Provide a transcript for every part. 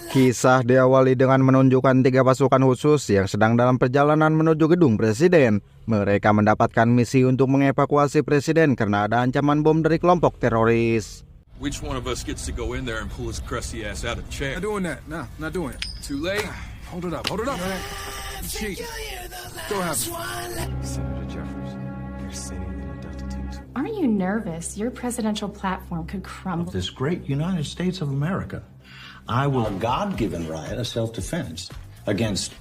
Kisah diawali dengan menunjukkan 3 pasukan khusus yang sedang dalam perjalanan menuju gedung presiden. Mereka mendapatkan misi untuk mengevakuasi presiden karena ada ancaman bom dari kelompok teroris. Which one of us gets to go in there and pull his crusty ass out of the chair? Not doing that. No, not doing it. Too late. Hold it up. Hold it up. Cheat. Go ahead. Senator Jeffers, you're sitting in a Delta 2. Aren't you nervous? Your presidential platform could crumble. This great United States of America. I will a God-given right of self-defense against.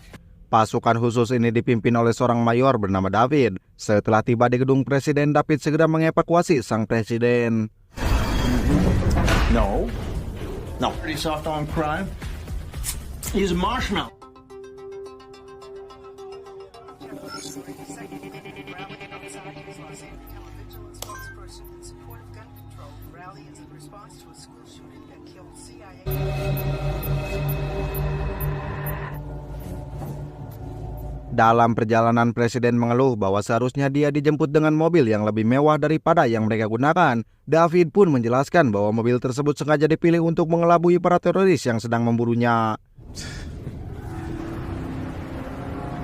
Pasukan khusus ini dipimpin oleh seorang mayor bernama David. Setelah tiba di gedung presiden, David segera mengevakuasi sang presiden. No. Pretty soft on crime. He's a marshmallow. Dalam perjalanan, presiden mengeluh bahwa seharusnya dia dijemput dengan mobil yang lebih mewah daripada yang mereka gunakan. David pun menjelaskan bahwa mobil tersebut sengaja dipilih untuk mengelabui para teroris yang sedang memburunya.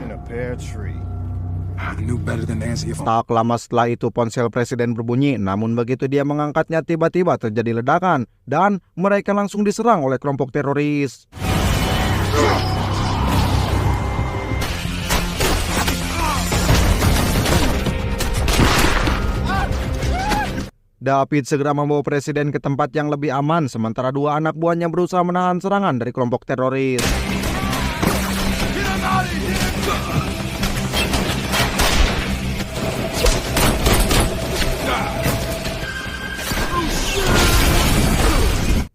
In a pear tree. I knew better than to answer your phone. Tak lama setelah itu ponsel presiden berbunyi, namun begitu dia mengangkatnya tiba-tiba terjadi ledakan dan mereka langsung diserang oleh kelompok teroris. David segera membawa presiden ke tempat yang lebih aman, sementara 2 anak buahnya berusaha menahan serangan dari kelompok teroris.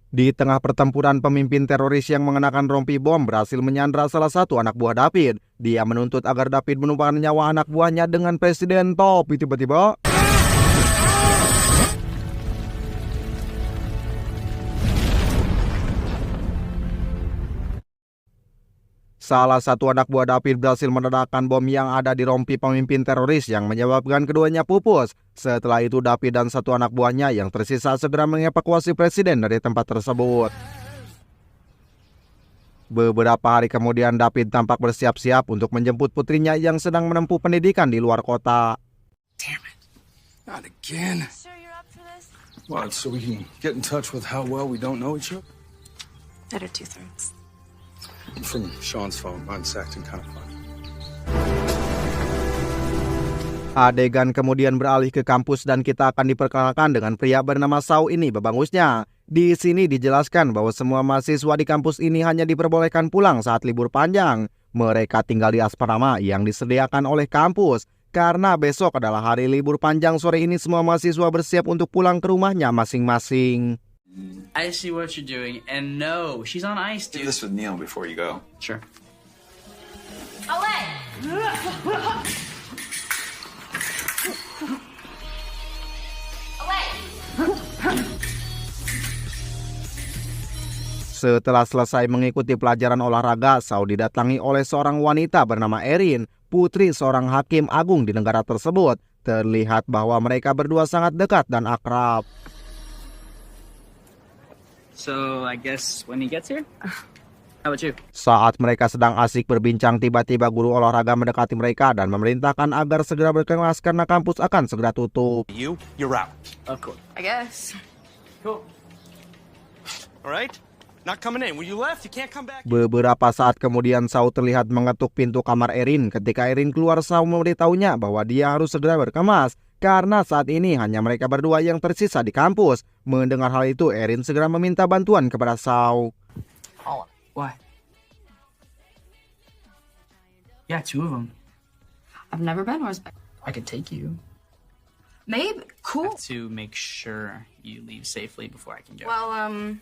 Di tengah pertempuran, pemimpin teroris yang mengenakan rompi bom berhasil menyandra salah satu anak buah David. Dia menuntut agar David menumpahkan nyawa anak buahnya dengan presiden, tapi tiba-tiba salah satu anak buah David berhasil meledakkan bom yang ada di rompi pemimpin teroris yang menyebabkan keduanya pupus. Setelah itu David dan satu anak buahnya yang tersisa segera mengevakuasi presiden dari tempat tersebut. Beberapa hari kemudian David tampak bersiap-siap untuk menjemput putrinya yang sedang menempuh pendidikan di luar kota. Damn it. Not again. Sure you're up for this? What, so we can get in touch with how well we don't know each other? Better 2/3. From Sean's phone. Mine's acting kind of funny. Adegan kemudian beralih ke kampus dan kita akan diperkenalkan dengan pria bernama Shaw ini babangusnya. Di sini dijelaskan bahwa semua mahasiswa di kampus ini hanya diperbolehkan pulang saat libur panjang. Mereka tinggal di asrama yang disediakan oleh kampus. Karena besok adalah hari libur panjang, sore ini semua mahasiswa bersiap untuk pulang ke rumahnya masing-masing. I see what you're doing, and no, she's on ice, Do dude. this with Neil before you go. Sure. Away! Away! Setelah selesai mengikuti pelajaran olahraga, Shaw didatangi oleh seorang wanita bernama Erin, putri seorang hakim agung di negara tersebut. Terlihat bahwa mereka berdua sangat dekat dan akrab. So, I guess when he gets here? How about you? Saat mereka sedang asik berbincang, tiba-tiba guru olahraga mendekati mereka dan memerintahkan agar segera berkelas karena kampus akan segera tutup. You're out. Of course. I guess. Cool. All right? Not coming in. When you left, you can't come back. Beberapa saat kemudian Shaw terlihat mengetuk pintu kamar Erin. Ketika Erin keluar, Shaw memberitahunya bahwa dia harus segera berkemas karena saat ini hanya mereka berdua yang tersisa di kampus. Mendengar hal itu, Erin segera meminta bantuan kepada Shaw. Why? Yeah, 2 of them. I've never been horseback. I could take you. Maybe. I Cool. have to make sure you leave safely before I can go. Well,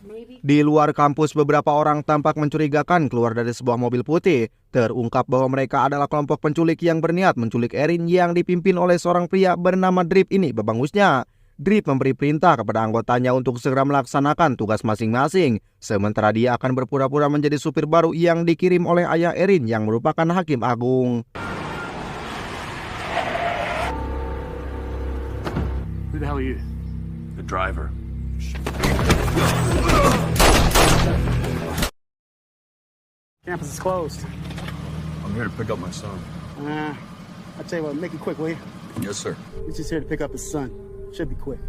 maybe. Di luar kampus, beberapa orang tampak mencurigakan keluar dari sebuah mobil putih. Terungkap bahwa mereka adalah kelompok penculik yang berniat menculik Erin yang dipimpin oleh seorang pria bernama Drip ini babangusnya. Drip memberi perintah kepada anggotanya untuk segera melaksanakan tugas masing-masing. Sementara dia akan berpura-pura menjadi supir baru yang dikirim oleh ayah Erin yang merupakan hakim agung. Who the hell are you? The driver. Campus is closed. I'm here to pick up my son. I tell you what, make it quick, will you? Yes, sir. He's just here to pick up his son. Should be quick.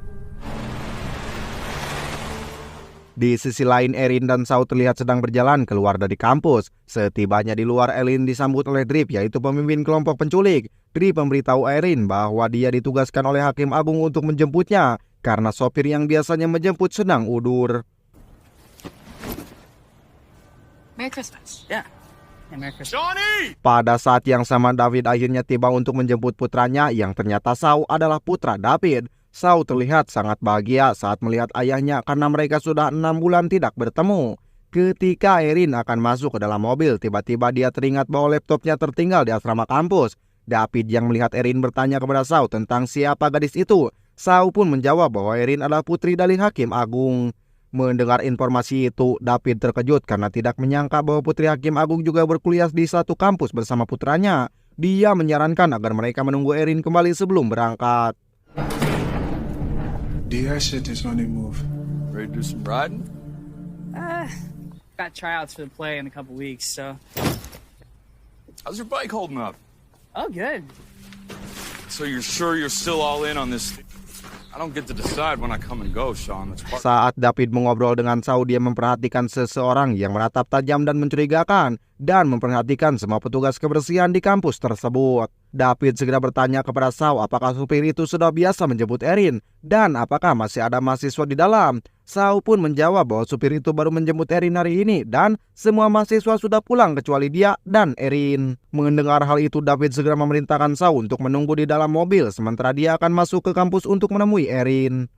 Di sisi lain, Erin dan Shaw terlihat sedang berjalan keluar dari kampus. Setibanya di luar, Erin disambut oleh Drip, yaitu pemimpin kelompok penculik. Drip memberitahu Erin bahwa dia ditugaskan oleh Hakim Agung untuk menjemputnya karena sopir yang biasanya menjemput sedang udur. Merry Christmas. Yeah. Hey, Merry Christmas. Johnny! Pada saat yang sama, David akhirnya tiba untuk menjemput putranya yang ternyata Shaw adalah putra David. Shaw terlihat sangat bahagia saat melihat ayahnya karena mereka sudah 6 bulan tidak bertemu. Ketika Erin akan masuk ke dalam mobil, tiba-tiba dia teringat bahwa laptopnya tertinggal di asrama kampus. David yang melihat Erin bertanya kepada Shaw tentang siapa gadis itu. Shaw pun menjawab bahwa Erin adalah putri dari Hakim Agung. Mendengar informasi itu, David terkejut karena tidak menyangka bahwa putri Hakim Agung juga berkuliah di satu kampus bersama putranya. Dia menyarankan agar mereka menunggu Erin kembali sebelum berangkat. D.I. said there's no need move. Ready to do some riding? Got tryouts for the play in a couple weeks, so. How's your bike holding up? Oh, good. So you're sure you're still all in on this? I don't get to decide when I come and go, Sean. That's part. Saat David mengobrol dengan Shaw, dia memperhatikan seseorang yang menatap tajam dan mencurigakan dan memperhatikan semua petugas kebersihan di kampus tersebut. David segera bertanya kepada Shaw apakah supir itu sudah biasa menjemput Erin dan apakah masih ada mahasiswa di dalam. Shaw pun menjawab bahwa supir itu baru menjemput Erin hari ini dan semua mahasiswa sudah pulang kecuali dia dan Erin. Mendengar hal itu, David segera memerintahkan Shaw untuk menunggu di dalam mobil sementara dia akan masuk ke kampus untuk menemui Erin.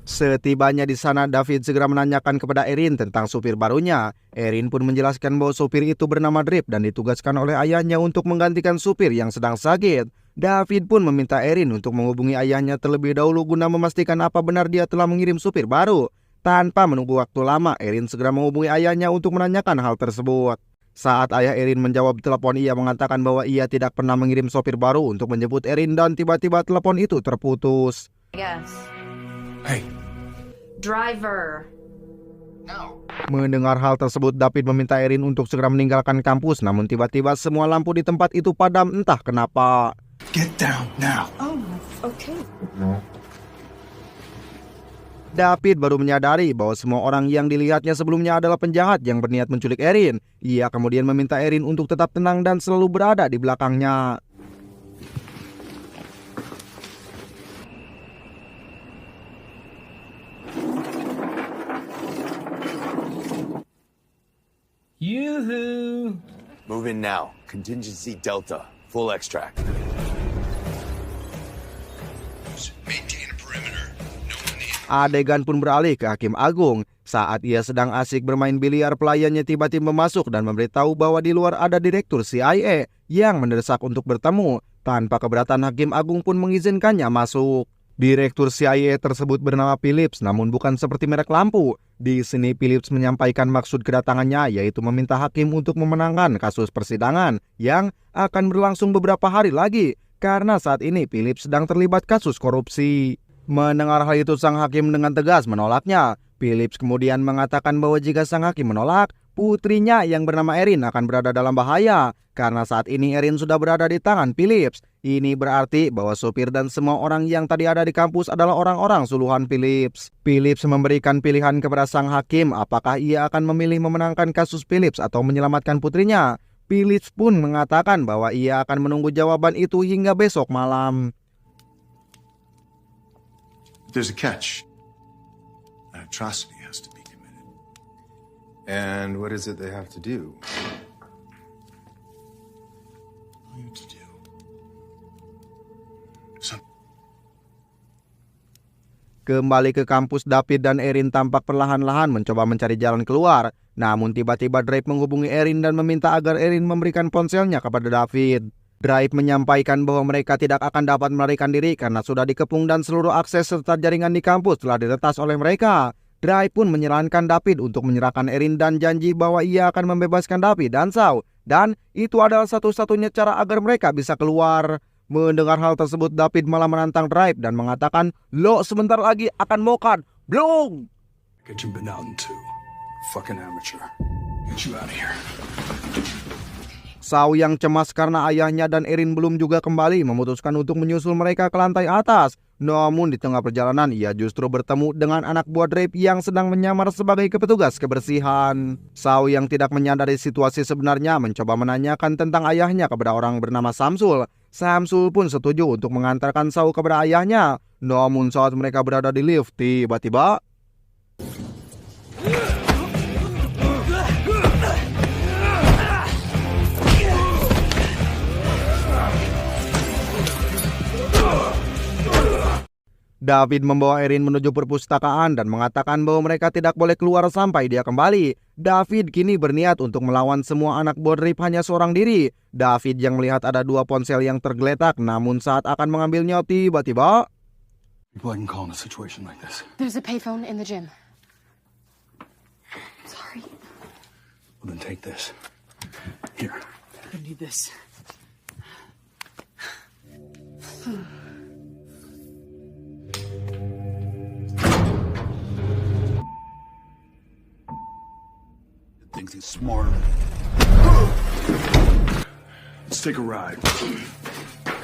Setibanya di sana, David segera menanyakan kepada Erin tentang supir barunya. Erin pun menjelaskan bahwa supir itu bernama Drip dan ditugaskan oleh ayahnya untuk menggantikan supir yang sedang sakit. David pun meminta Erin untuk menghubungi ayahnya terlebih dahulu guna memastikan apa benar dia telah mengirim supir baru. Tanpa menunggu waktu lama, Erin segera menghubungi ayahnya untuk menanyakan hal tersebut. Saat ayah Erin menjawab telepon, ia mengatakan bahwa ia tidak pernah mengirim supir baru untuk menjemput Erin dan tiba-tiba telepon itu terputus. Yes. Hey. Driver. Mendengar hal tersebut, David meminta Erin untuk segera meninggalkan kampus, namun tiba-tiba semua lampu di tempat itu padam entah kenapa. Get down now. Oh, okay. David baru menyadari bahwa semua orang yang dilihatnya sebelumnya adalah penjahat yang berniat menculik Erin. Ia kemudian meminta Erin untuk tetap tenang dan selalu berada di belakangnya. Yoo-hoo! Move in now. Contingency Delta. Full extract. Maintain a perimeter. No one in. Adegan pun beralih ke Hakim Agung. Saat ia sedang asik bermain biliar, pelayannya tiba-tiba masuk dan memberitahu bahwa di luar ada direktur CIA yang mendesak untuk bertemu. Tanpa keberatan, Hakim Agung pun mengizinkannya masuk. Direktur CIA tersebut bernama Phillips, namun bukan seperti merek lampu. Di sini Phillips menyampaikan maksud kedatangannya, yaitu meminta hakim untuk memenangkan kasus persidangan yang akan berlangsung beberapa hari lagi, karena saat ini Phillips sedang terlibat kasus korupsi. Mendengar hal itu, sang hakim dengan tegas menolaknya. Phillips kemudian mengatakan bahwa jika sang hakim menolak, putrinya yang bernama Erin akan berada dalam bahaya, karena saat ini Erin sudah berada di tangan Phillips. Ini berarti bahwa sopir dan semua orang yang tadi ada di kampus adalah orang-orang suluhan Phillips. Phillips memberikan pilihan kepada sang hakim apakah ia akan memilih memenangkan kasus Phillips atau menyelamatkan putrinya. Phillips pun mengatakan bahwa ia akan menunggu jawaban itu hingga besok malam. There's a catch. An atrocity has to be committed. And what is it they have to do? All you have to do. Kembali ke kampus, David dan Erin tampak perlahan-lahan mencoba mencari jalan keluar. Namun tiba-tiba Drake menghubungi Erin dan meminta agar Erin memberikan ponselnya kepada David. Drake menyampaikan bahwa mereka tidak akan dapat melarikan diri karena sudah dikepung dan seluruh akses serta jaringan di kampus telah diretas oleh mereka. Drake pun menyarankan David untuk menyerahkan Erin dan janji bahwa ia akan membebaskan David dan Shaw. Dan itu adalah satu-satunya cara agar mereka bisa keluar. Mendengar hal tersebut, David malah menantang Drive dan mengatakan, "Lo sebentar lagi akan mokat, belum?" Get you been out in two. Fucking amateur. Get you out of here. Shaw yang cemas karena ayahnya dan Erin belum juga kembali memutuskan untuk menyusul mereka ke lantai atas. Namun di tengah perjalanan ia justru bertemu dengan anak buah Drive yang sedang menyamar sebagai petugas kebersihan. Shaw yang tidak menyadari situasi sebenarnya mencoba menanyakan tentang ayahnya kepada orang bernama Samsul. Samsul pun setuju untuk mengantarkan Shaw kepada ayahnya. Namun saat mereka berada di lift, tiba-tiba David membawa Erin menuju perpustakaan dan mengatakan bahwa mereka tidak boleh keluar sampai dia kembali. David kini berniat untuk melawan semua anak buah Drive hanya seorang diri. David yang melihat ada 2 ponsel yang tergeletak, namun saat akan mengambilnya tiba-tiba People I can call in a situation like this. There's a payphone in the gym. Sorry. Well, then take this. Here. I need this. Thinks he's smart. Let's take a ride.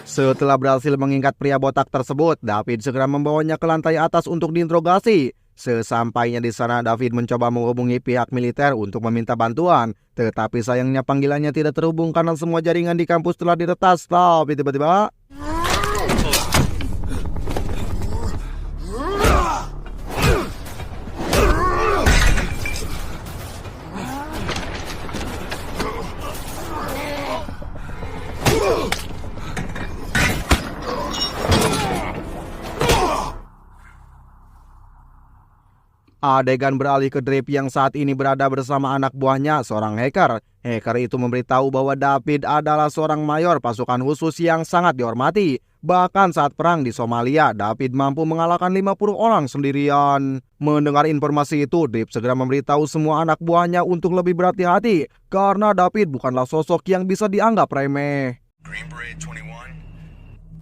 Setelah berhasil mengingat pria botak tersebut, David segera membawanya ke lantai atas untuk diinterogasi. Sesampainya di sana, David mencoba menghubungi pihak militer untuk meminta bantuan. Tetapi sayangnya panggilannya tidak terhubung karena semua jaringan di kampus telah diretas. Tapi tiba-tiba adegan beralih ke Drive yang saat ini berada bersama anak buahnya, seorang hacker. Hacker itu memberitahu bahwa David adalah seorang mayor pasukan khusus yang sangat dihormati. Bahkan saat perang di Somalia, David mampu mengalahkan 50 orang sendirian. Mendengar informasi itu, Drive segera memberitahu semua anak buahnya untuk lebih berhati-hati karena David bukanlah sosok yang bisa dianggap remeh. Green Beret 21,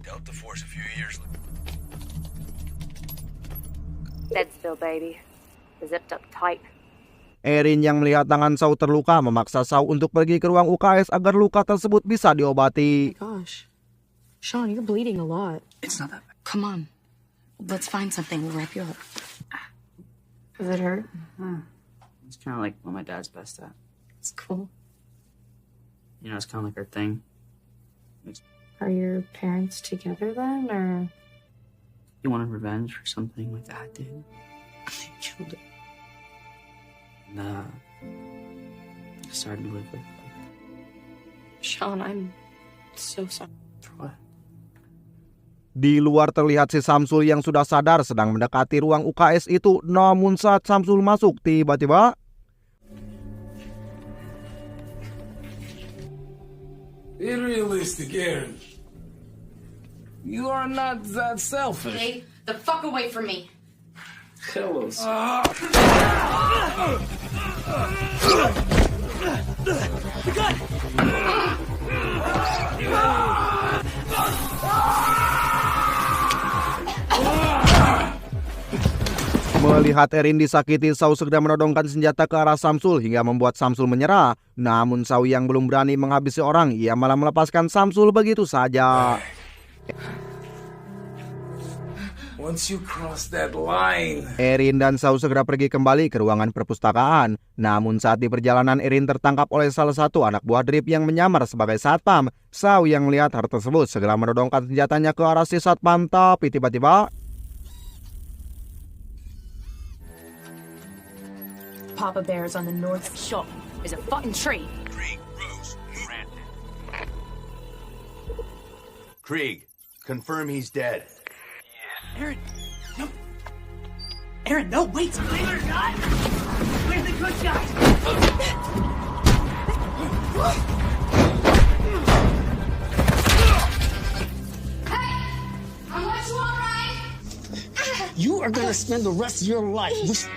Delta Force a few years later. Dead still, baby. Zipped up tight. Erin yang melihat tangan Shaw terluka memaksa Shaw untuk pergi ke ruang UKS agar luka tersebut bisa diobati. Gosh. Sean, you're bleeding a lot. It's not that bad. Come on. Let's find something. We'll wrap you up. Does it hurt? It's kind of like what my dad's best at. It's cool. You know, it's kind of like our thing. Are your parents together then, or? You wanted revenge for something my dad did. They killed it. And, I started to live with it. Sean, I'm so sorry. For what? Di luar terlihat si Samsul yang sudah sadar sedang mendekati ruang UKS itu. Namun saat Samsul masuk, tiba-tiba Be realistic, Aaron. You are not that selfish. Stay the fuck away from me. Hellos. melihat Erin disakiti, Shaw segera menodongkan senjata ke arah Samsul hingga membuat Samsul menyerah. Namun Shaw yang belum berani menghabisi orang, ia malah melepaskan Samsul begitu saja. Once you cross that line. Erin dan Shaw segera pergi kembali ke ruangan perpustakaan. Namun saat di perjalanan, Erin tertangkap oleh salah satu anak buah Drive yang menyamar sebagai satpam. Shaw yang melihat hal tersebut segera menodongkan senjatanya ke arah si satpam, tapi tiba-tiba Papa Bear's on the north shore. There's a fucking tree. Krieg, Rose, move. Krieg, confirm he's dead. Aaron, no. Aaron, no, wait. Where's God? Where's the good guys? I'm what you want, Ryan? You are gonna spend the rest of your life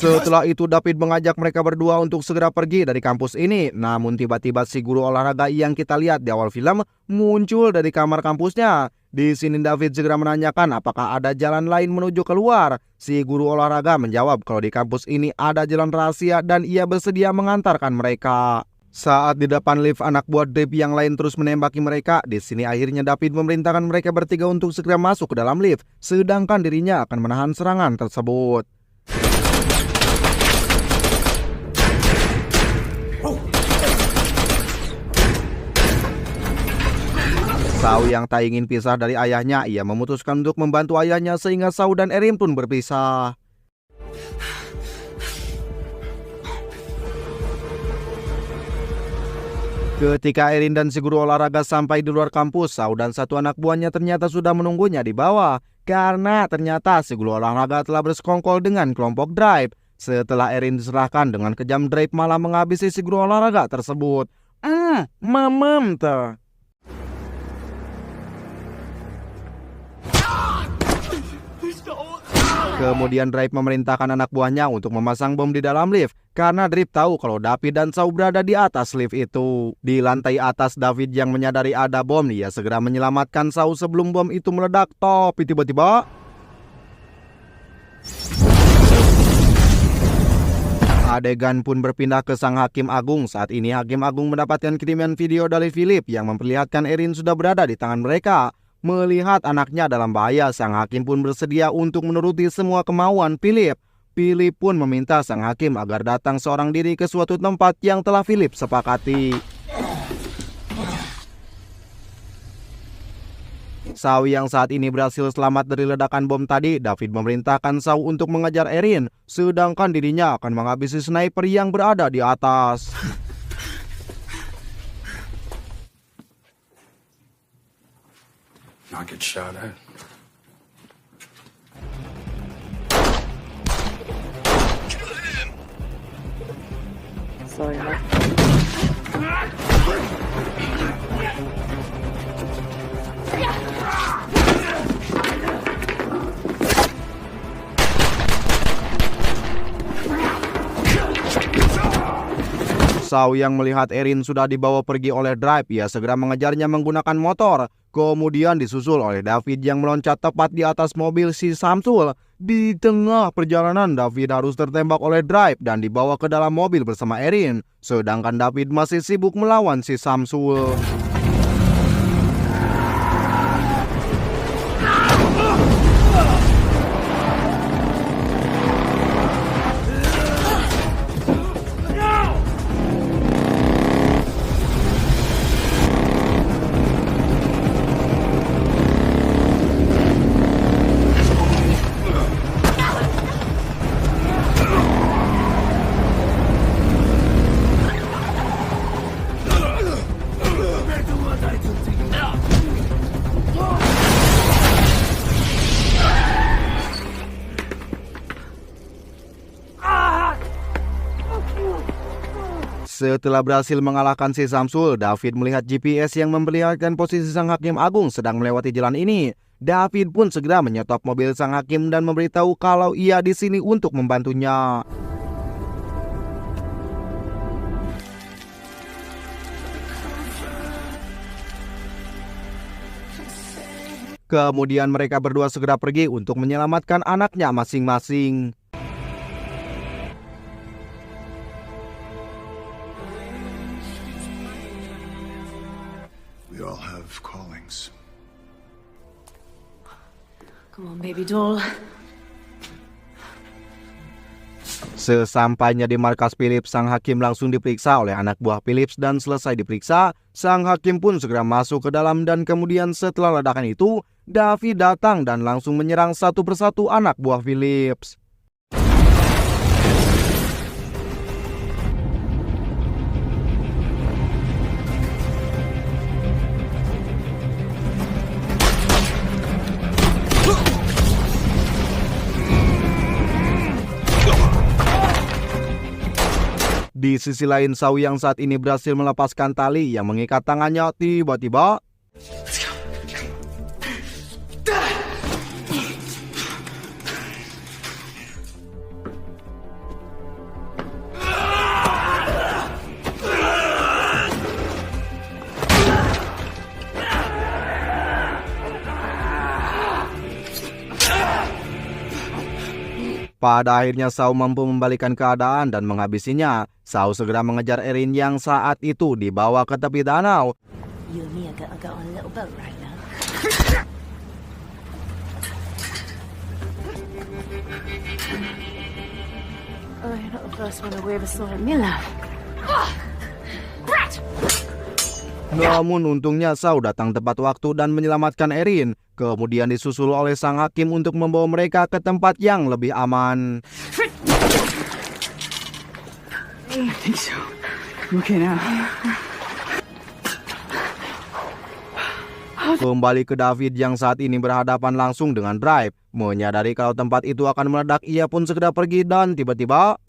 Setelah itu David mengajak mereka berdua untuk segera pergi dari kampus ini. Namun tiba-tiba si guru olahraga yang kita lihat di awal film muncul dari kamar kampusnya. Di sini David segera menanyakan apakah ada jalan lain menuju keluar. Si guru olahraga menjawab kalau di kampus ini ada jalan rahasia dan ia bersedia mengantarkan mereka. Saat di depan lift, anak buah Dave yang lain terus menembaki mereka. Di sini akhirnya David memerintahkan mereka bertiga untuk segera masuk ke dalam lift, sedangkan dirinya akan menahan serangan tersebut. Saw yang tak ingin pisah dari ayahnya, ia memutuskan untuk membantu ayahnya sehingga Saw dan Erin pun berpisah. Ketika Erin dan si guru olahraga sampai di luar kampus, Saw dan satu anak buahnya ternyata sudah menunggunya di bawah. Karena ternyata si guru olahraga telah bersekongkol dengan kelompok Drive. Setelah Erin diserahkan dengan kejam, Drive malah menghabisi si guru olahraga tersebut. Mamam tuh. Kemudian Drive memerintahkan anak buahnya untuk memasang bom di dalam lift. Karena Drive tahu kalau David dan Saw berada di atas lift itu. Di lantai atas, David yang menyadari ada bom, ia segera menyelamatkan Saw sebelum bom itu meledak. Tapi tiba-tiba adegan pun berpindah ke sang Hakim Agung. Saat ini Hakim Agung mendapatkan kiriman video dari Philip yang memperlihatkan Erin sudah berada di tangan mereka. Melihat anaknya dalam bahaya, sang hakim pun bersedia untuk menuruti semua kemauan Philip. Philip pun meminta sang hakim agar datang seorang diri ke suatu tempat yang telah Philip sepakati. Saw yang saat ini berhasil selamat dari ledakan bom tadi, David memerintahkan Saw untuk mengejar Erin, sedangkan dirinya akan menghabisi sniper yang berada di atas. Not get shot at. Sorry, Saw yang melihat Erin sudah dibawa pergi oleh Drive, ia segera mengejarnya menggunakan motor. Kemudian disusul oleh David yang meloncat tepat di atas mobil si Samsul. Di tengah perjalanan, David harus tertembak oleh Drive dan dibawa ke dalam mobil bersama Erin. Sedangkan David masih sibuk melawan si Samsul. Setelah berhasil mengalahkan si Samsul, David melihat GPS yang memperlihatkan posisi sang Hakim Agung sedang melewati jalan ini. David pun segera menyetop mobil sang hakim dan memberitahu kalau ia di sini untuk membantunya. Kemudian mereka berdua segera pergi untuk menyelamatkan anaknya masing-masing. We all have callings. Come on, baby doll. Sesampainya di markas Philip, sang hakim langsung diperiksa oleh anak buah Phillips dan selesai diperiksa, sang hakim pun segera masuk ke dalam dan kemudian setelah ledakan itu, David datang dan langsung menyerang satu persatu anak buah Phillips. Di sisi lain, Saw yang saat ini berhasil melepaskan tali yang mengikat tangannya. Tiba-tiba Pada akhirnya Shaw mampu membalikan keadaan dan menghabisinya. Shaw segera mengejar Erin yang saat itu dibawa ke tepi danau. You and me are gonna go on a little boat right now. Oh, you're not the first one we ever saw in Miller. Namun untungnya Shaw datang tepat waktu dan menyelamatkan Erin. Kemudian disusul oleh sang hakim untuk membawa mereka ke tempat yang lebih aman. I think so. Okay now. Kembali ke David yang saat ini berhadapan langsung dengan Drive. Menyadari kalau tempat itu akan meledak, ia pun segera pergi dan tiba-tiba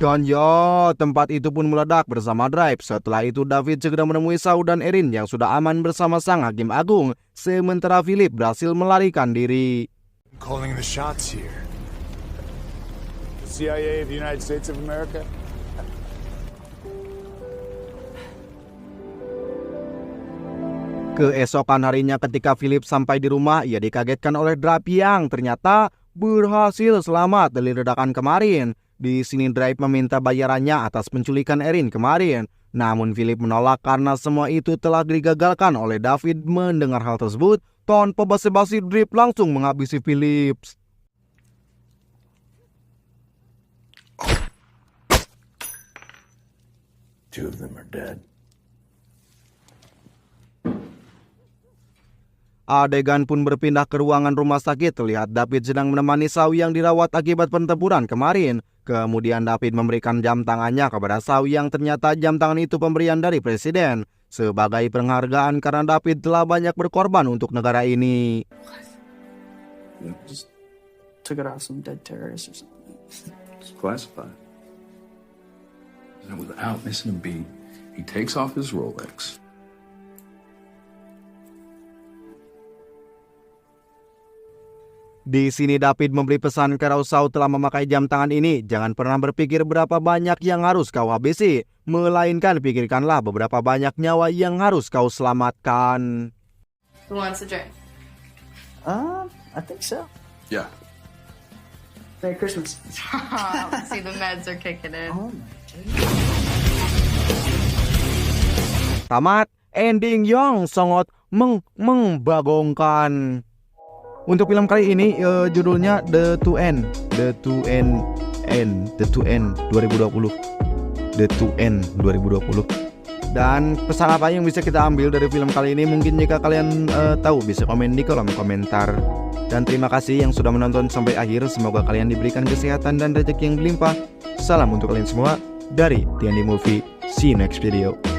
dan ya, tempat itu pun meledak bersama Drive. Setelah itu David segera menemui Shaw dan Erin yang sudah aman bersama sang hakim agung. Sementara Philip berhasil melarikan diri. Calling the shots here. The CIA of the United States of America? Keesokan harinya ketika Philip sampai di rumah, ia dikagetkan oleh Drive yang ternyata berhasil selamat dari ledakan kemarin. Di sini Drive meminta bayarannya atas penculikan Erin kemarin. Namun Philip menolak karena semua itu telah digagalkan oleh David. Mendengar hal tersebut, tanpa basa-basi Drive langsung menghabisi Philip. Two of them are dead. Adegan pun berpindah ke ruangan rumah sakit. Terlihat David sedang menemani Shaw yang dirawat akibat pertempuran kemarin. Kemudian David memberikan jam tangannya kepada Shaw yang ternyata jam tangan itu pemberian dari presiden. Sebagai penghargaan karena David telah banyak berkorban untuk negara ini. Just took it off some dead terrorists or something. It's classified. And without missing a beat, he takes off his Rolex. Di sini David memberi pesan kalau Shaw telah memakai jam tangan ini. Jangan pernah berpikir berapa banyak yang harus kau habisi, melainkan pikirkanlah beberapa banyak nyawa yang harus kau selamatkan. Who wants a drink? I think so. Yeah. Merry Christmas. See, the meds are kicking in. Oh my Tamat, ending yang sangat membagongkan. Untuk film kali ini judulnya The Two End 2020. Dan pesan apa yang bisa kita ambil dari film kali ini? Mungkin jika kalian tahu bisa komen di kolom komentar. Dan terima kasih yang sudah menonton sampai akhir. Semoga kalian diberikan kesehatan dan rezeki yang berlimpah. Salam untuk kalian semua dari TND Movie. See you next video.